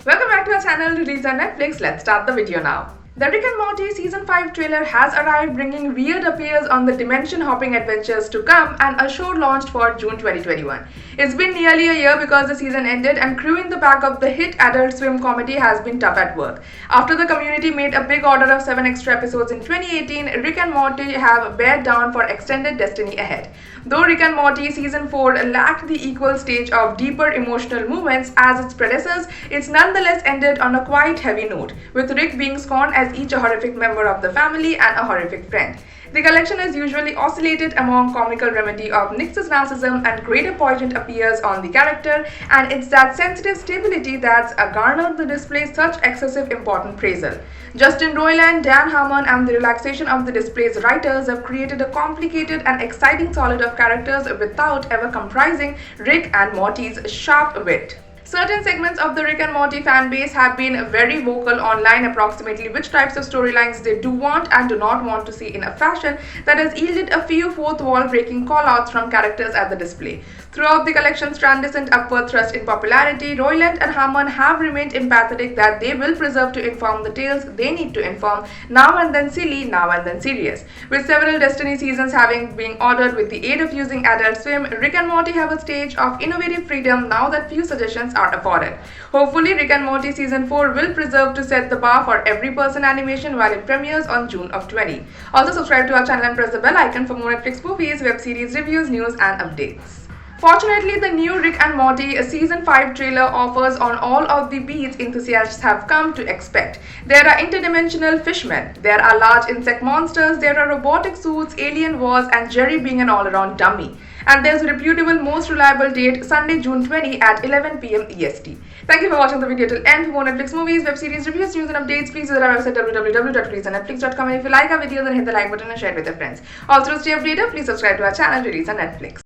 Welcome back to our channel, released on Netflix. Let's start the video now. The Rick and Morty Season 5 trailer has arrived, bringing weird appears on the dimension-hopping adventures to come, and a show launched for June 2021. It's been nearly a year because the season ended, and crewing the back of the hit Adult Swim comedy has been tough at work. After the community made a big order of 7 extra episodes in 2018, Rick and Morty have bared down for extended destiny ahead. Though Rick and Morty Season 4 lacked the equal stage of deeper emotional moments as its predecessors, it's nonetheless ended on a quite heavy note, with Rick being scorned as each a horrific member of the family and a horrific friend. The collection is usually oscillated among comical remedy of Nix's narcissism and greater poignant appears on the character, and it's that sensitive stability that's garnered the display's such excessive important praisal. Justin Roiland, Dan Harmon, and the relaxation of the display's writers have created a complicated and exciting solid of characters without ever comprising Rick and Morty's sharp wit. Certain segments of the Rick and Morty fan base have been very vocal online approximately which types of storylines they do want and do not want to see in a fashion that has yielded a few fourth wall breaking callouts from characters at the display. Throughout the collection's transcendent upward thrust in popularity, Roiland and Harmon have remained emphatic that they will preserve to inform the tales they need to inform, now and then silly, now and then serious. With several Destiny seasons having been ordered with the aid of using Adult Swim, Rick and Morty have a stage of innovative freedom now that few suggestions are afforded. Hopefully, Rick and Morty Season 4 will preserve to set the bar for every person animation while it premieres on June of 20. Also, subscribe to our channel and press the bell icon for more Netflix movies, web series, reviews, news, and updates. Fortunately, the new Rick and Morty Season 5 trailer offers on all of the beats enthusiasts have come to expect. There are interdimensional fishmen, there are large insect monsters, there are robotic suits, alien wars, and Jerry being an all-around dummy. And there's a reputable, most reliable date, Sunday, June 20 at 11 p.m. EST. Thank you for watching the video till end. For more Netflix movies, web series, reviews, news, and updates, please visit our website www.releaseonnetflix.com, and if you like our video, then hit the like button and share it with your friends. Also, to stay updated, please subscribe to our channel, Release on Netflix.